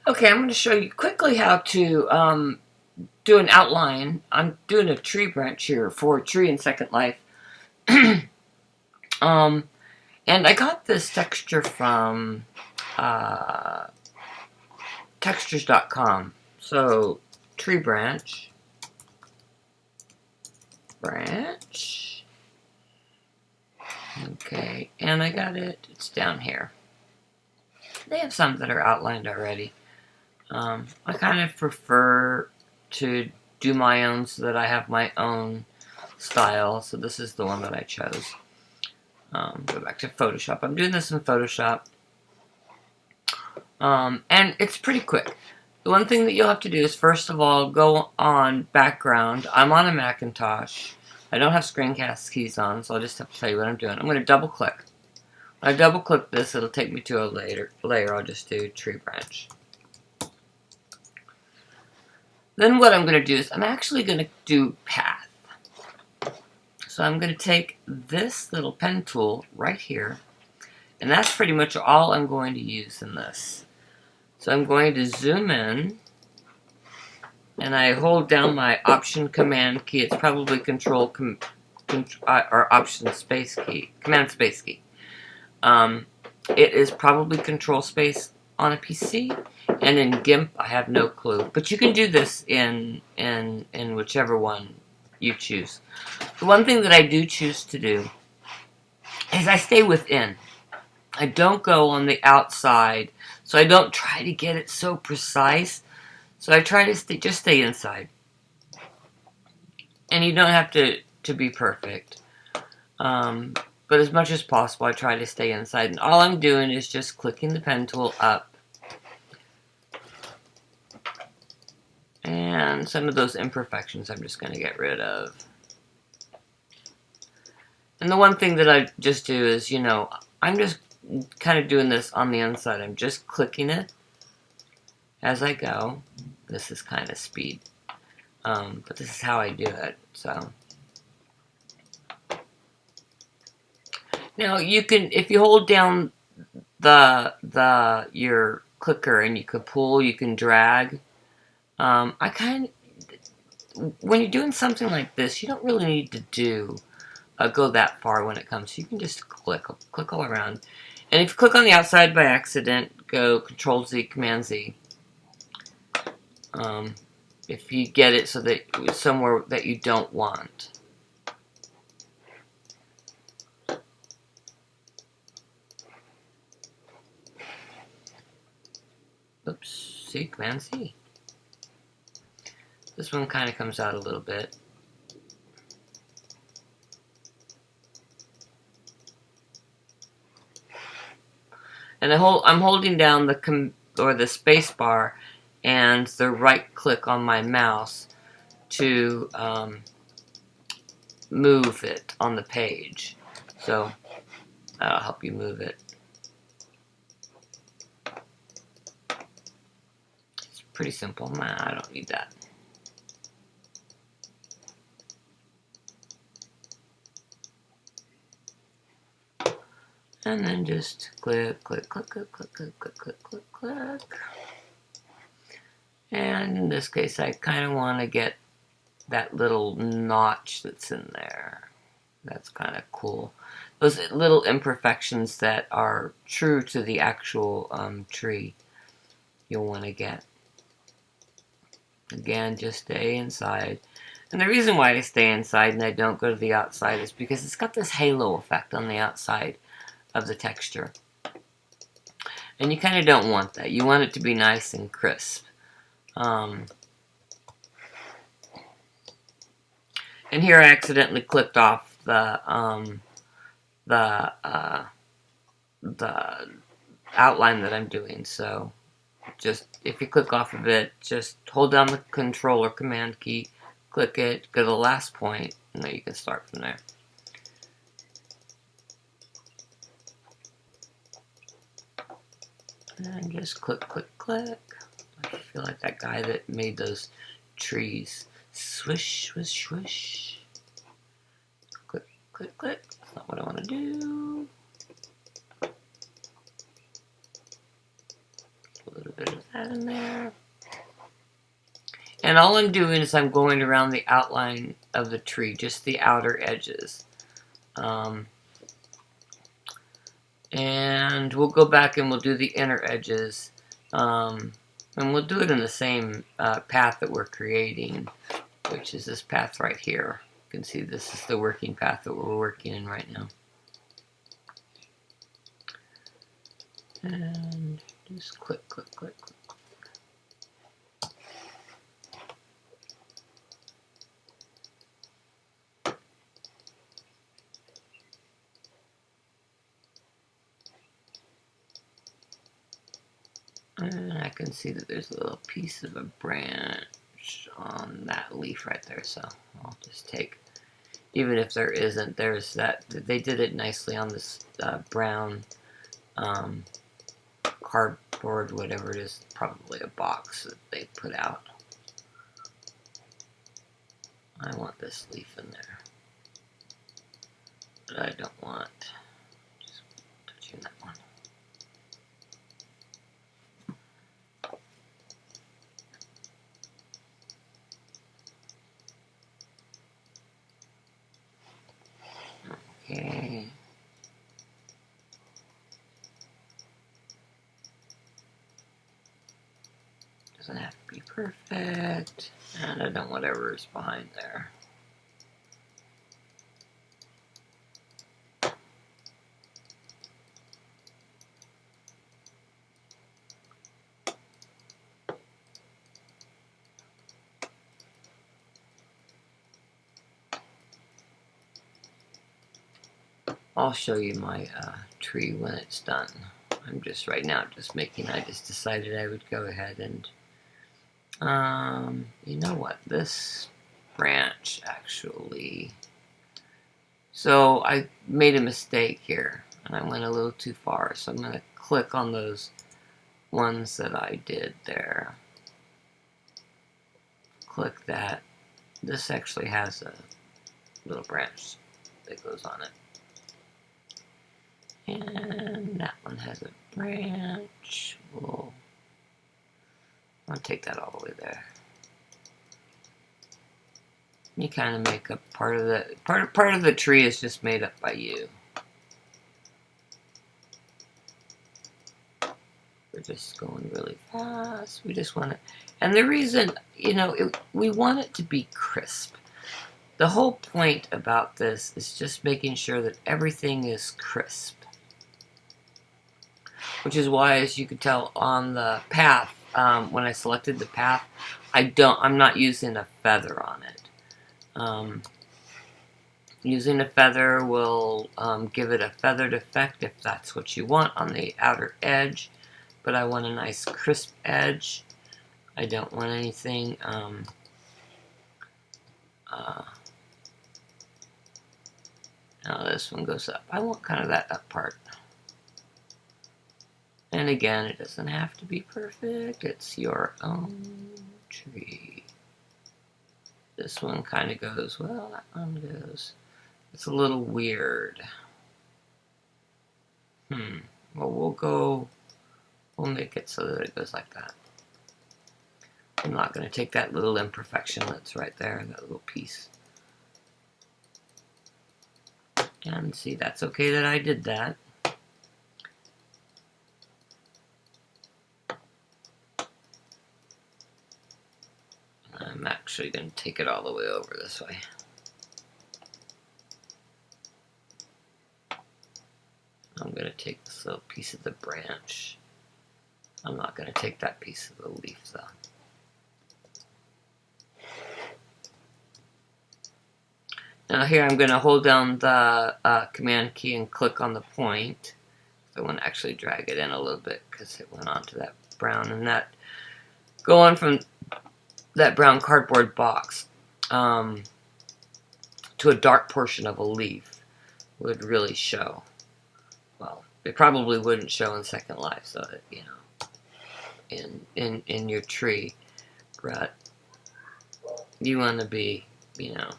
Okay, I'm going to show you quickly how to do an outline. I'm doing a tree branch here for a tree in Second Life. um, and I got this texture from uh, textures.com. So, tree branch. Okay, and I got it. It's down here. They have some that are outlined already. I kind of prefer to do my own so that I have my own style. So this is the one that I chose. Go back to Photoshop. I'm doing this in Photoshop. And it's pretty quick. The one thing that you'll have to do is, first of all, go on background. I'm on a Macintosh. I don't have screencast keys on, so I'll just have to tell you what I'm doing. I'm going to double click. When I double click this, it'll take me to a layer. I'll just do tree branch. Then what I'm going to do is I'm actually going to do path. So I'm going to take this little pen tool right here, and that's pretty much all I'm going to use in this. So I'm going to zoom in, and I hold down my Option Command key. It's probably Control or Option Space key, Command Space key. It is probably Control Space on a PC, and in GIMP I have no clue. But you can do this in whichever one you choose. The one thing that I do choose to do is I stay within. I don't go on the outside, so I don't try to get it so precise. So I try to just stay inside. And you don't have to be perfect. But as much as possible, I try to stay inside. And all I'm doing is just clicking the pen tool up. And some of those imperfections I'm just going to get rid of. And the one thing that I just do is, I'm just kind of doing this on the inside. I'm just clicking it as I go. This is kind of speed. But this is how I do it, so. Now, you can, if you hold down your clicker and you can pull, you can drag. When you're doing something like this, you don't really need to go that far when it comes. You can just click all around. And if you click on the outside by accident, go Control Z, Command Z. If you get it so that it's somewhere that you don't want. Oops, see, Command C. This one kind of comes out a little bit. And I'm holding down the space bar and the right click on my mouse to move it on the page. So that'll help you move it. It's pretty simple. Nah, I don't need that. And then just click, click, click, click, click, click, click, click, click, click. And in this case, I kind of want to get that little notch that's in there. That's kind of cool. Those little imperfections that are true to the actual tree, you'll want to get. Again, just stay inside. And the reason why I stay inside and I don't go to the outside is because it's got this halo effect on the outside of the texture. And you kind of don't want that. You want it to be nice and crisp. And here I accidentally clicked off the outline that I'm doing. So just, if you click off of it, just hold down the Control or Command key, click it, go to the last point, and then you can start from there. And just click, click, click. I feel like that guy that made those trees. Swish, swish, swish. Click, click, click. That's not what I want to do. A little bit of that. that in there. And all I'm doing is I'm going around the outline of the tree, just the outer edges. And we'll go back and we'll do the inner edges. And we'll do it in the same path that we're creating, which is this path right here. You can see this is the working path that we're working in right now. And just click, click, click, click. And I can see that there's a little piece of a branch on that leaf right there, so I'll just take, even if there isn't, there's that, they did it nicely on this brown cardboard, whatever it is, probably a box that they put out. I want this leaf in there, but I don't want just touching that one. Okay. Doesn't have to be perfect. And I don't want whatever's behind there. I'll show you my tree when it's done. I'm just right now just making, I just decided I would go ahead and, you know what, this branch actually, so I made a mistake here and I went a little too far, so I'm going to click on those ones that I did there. Click that. This actually has a little branch that goes on it. And that one has a branch. I'll take that all the way there. You kind of make up part of the part of the tree is just made up by you. We're just going really fast. We just want it, and the reason, you know, we want it to be crisp. The whole point about this is just making sure that everything is crisp. Which is why, as you can tell on the path, when I selected the path, I'm not using a feather on it. Using a feather will give it a feathered effect if that's what you want on the outer edge, but I want a nice crisp edge. I don't want anything now this one goes up. I want kind of that up part. And again, it doesn't have to be perfect. It's your own tree. This one kind of goes, well, that one goes. It's a little weird. Well, we'll make it so that it goes like that. I'm not going to take that little imperfection that's right there, that little piece. And see, that's okay that I did that. I'm actually going to take it all the way over this way. I'm going to take this little piece of the branch. I'm not going to take that piece of the leaf though. Now here I'm going to hold down the command key and click on the point. So I want to actually drag it in a little bit because it went onto that brown, and that going from that brown cardboard box to a dark portion of a leaf would really show. Well, it probably wouldn't show in Second Life, so that, you know, in your tree, but you want to be, you know,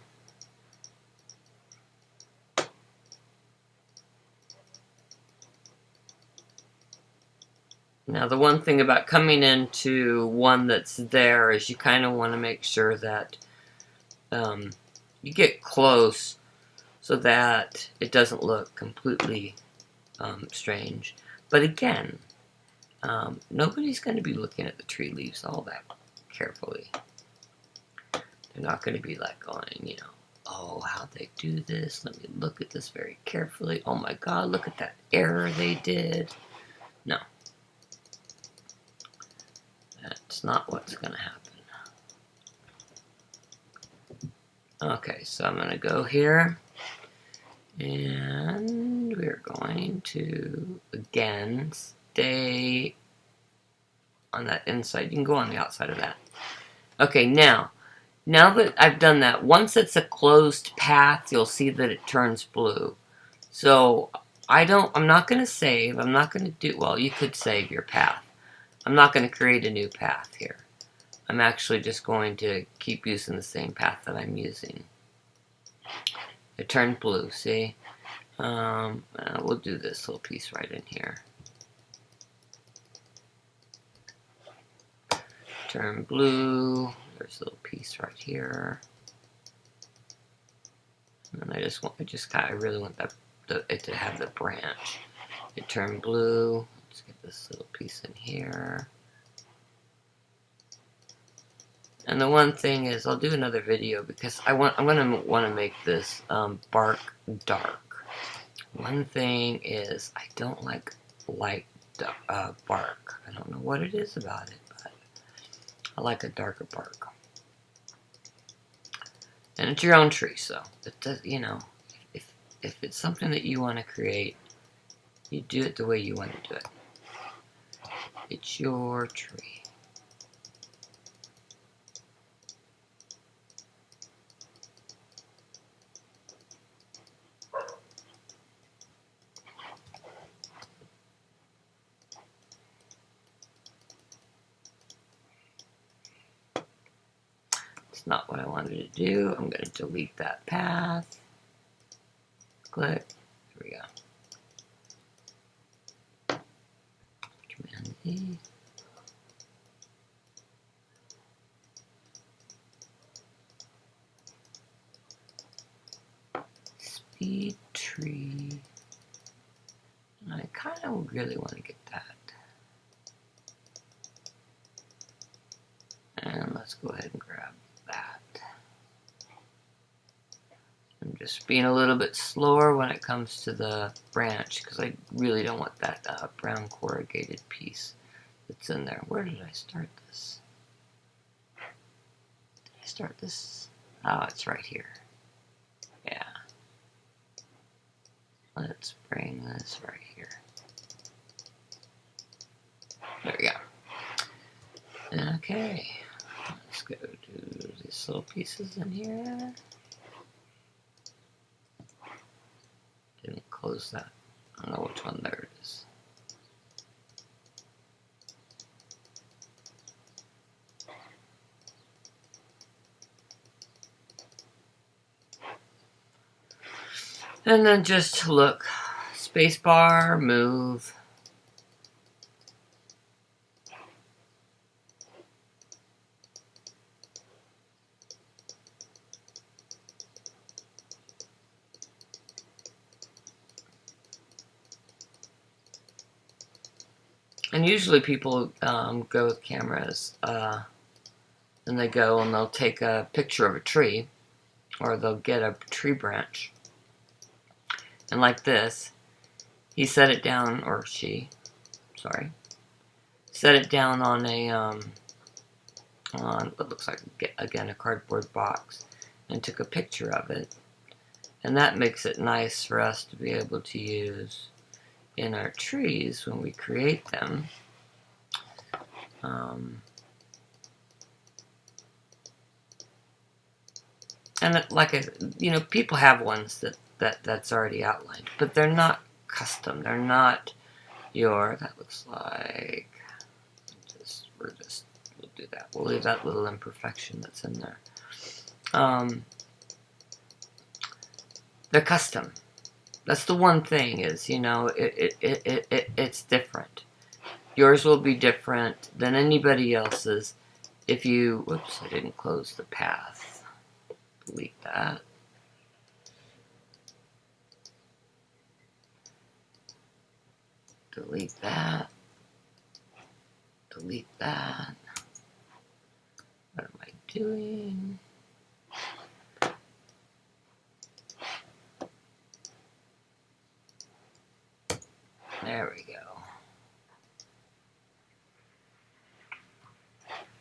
Now, the one thing about coming into one that's there is you kind of want to make sure that you get close so that it doesn't look completely strange. But again, nobody's going to be looking at the tree leaves all that carefully. They're not going to be like going, you know, oh, how'd they do this? Let me look at this very carefully. Oh my God, look at that error they did. No. That's not what's going to happen. Okay, so I'm going to go here. And we're going to, again, stay on that inside. You can go on the outside of that. Okay, now that I've done that, once it's a closed path, you'll see that it turns blue. So I'm not going to save. I'm not going to do, well, you could save your path. I'm not going to create a new path here. I'm actually just going to keep using the same path that I'm using. It turned blue, see? We'll do this little piece right in here. Turn blue. There's a little piece right here. And I really want it to have the branch. It turned blue. Let's get this little piece in here. And the one thing is, I'll do another video because I'm gonna want to make this bark dark. One thing is, I don't like light bark. I don't know what it is about it, but I like a darker bark. And it's your own tree, so it does, you know, if it's something that you want to create, you do it the way you want to do it. It's your tree. Not what I wanted to do. I'm going to delete that path. Click. Here we go. Command E. Speed tree. And I kind of really want to get that. And let's go ahead and grab that. I'm just being a little bit slower when it comes to the branch because I really don't want that brown corrugated piece that's in there. Where did I start this? Did I start this? Oh, it's right here. Yeah. Let's bring this right here. There we go. Okay. Let's go to these little pieces in here. Didn't close that. I don't know which one. There it is. And then just look. Spacebar, move. And usually people go with cameras, and they go and they'll take a picture of a tree, or they'll get a tree branch. And like this, he set it down, or she, sorry, set it down on a, on what looks like, again, a cardboard box, and took a picture of it. And that makes it nice for us to be able to use in our trees when we create them. And like people have ones that's already outlined, but they're not custom. They're not your. That looks like. We'll do that. We'll leave that little imperfection that's in there. They're custom. That's the one thing is, it's different. Yours will be different than anybody else's. If you, whoops, I didn't close the path. Delete that. Delete that. Delete that. What am I doing? There we go.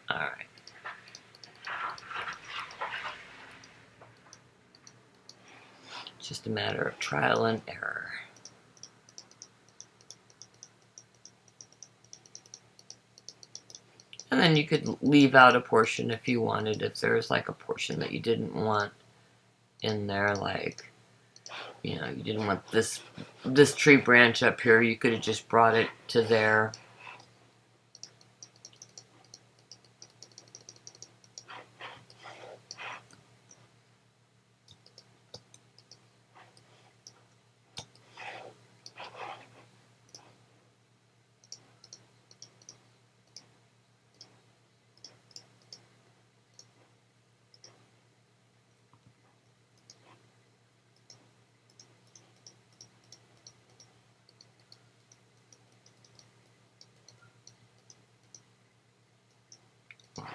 All right. It's just a matter of trial and error. And then you could leave out a portion if you wanted, if there's like a portion that you didn't want in there, like, you know, you didn't want this tree branch up here, you could have just brought it to there.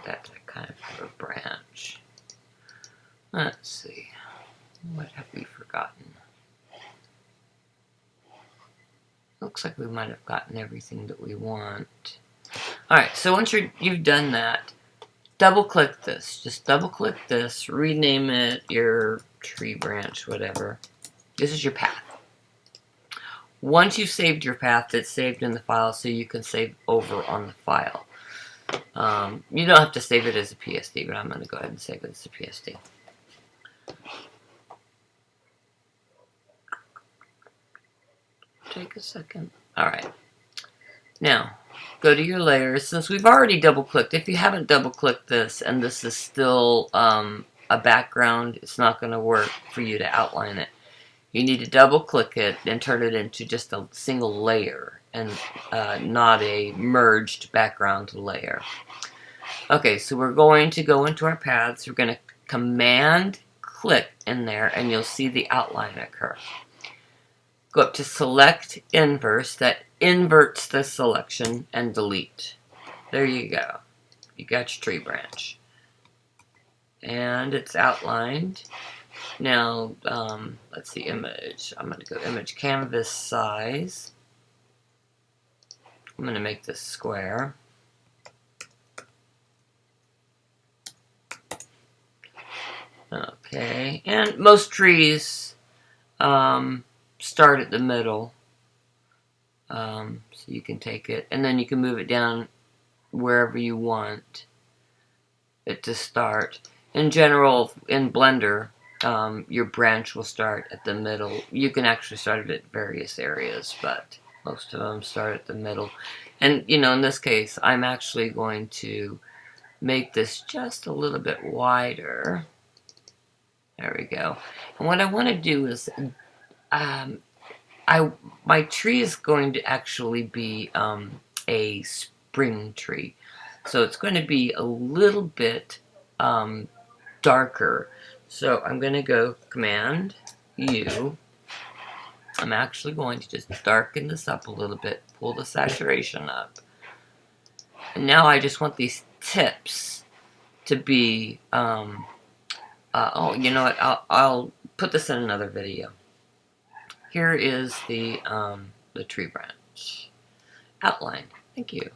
That's a kind of a branch. Let's see. What have we forgotten? Looks like we might have gotten everything that we want. Alright, so once you've done that, double click this. Just double click this, rename it your tree branch, whatever. This is your path. Once you've saved your path, it's saved in the file so you can save over on the file. You don't have to save it as a PSD, but I'm going to go ahead and save it as a PSD. Take a second. Alright. Now, go to your layers. Since we've already double-clicked, if you haven't double-clicked this and this is still a background, it's not going to work for you to outline it. You need to double-click it and turn it into just a single layer and not a merged background layer. Okay, so we're going to go into our paths. We're going to Command-click in there, and you'll see the outline occur. Go up to Select Inverse. That inverts the selection, and delete. There you go. You got your tree branch. And it's outlined. Now, let's see, image. I'm going to go image canvas size. I'm going to make this square. Okay, and most trees start at the middle. So you can take it, and then you can move it down wherever you want it to start. In general, in Blender, your branch will start at the middle. You can actually start it at various areas, but most of them start at the middle. And, you know, in this case, I'm actually going to make this just a little bit wider. There we go. And what I want to do is, my tree is going to actually be a spring tree. So it's going to be a little bit darker. So I'm going to go Command U. I'm actually going to just darken this up a little bit, pull the saturation up. And now I just want these tips to be, oh, you know what, I'll put this in another video. Here is the tree branch outline. Thank you.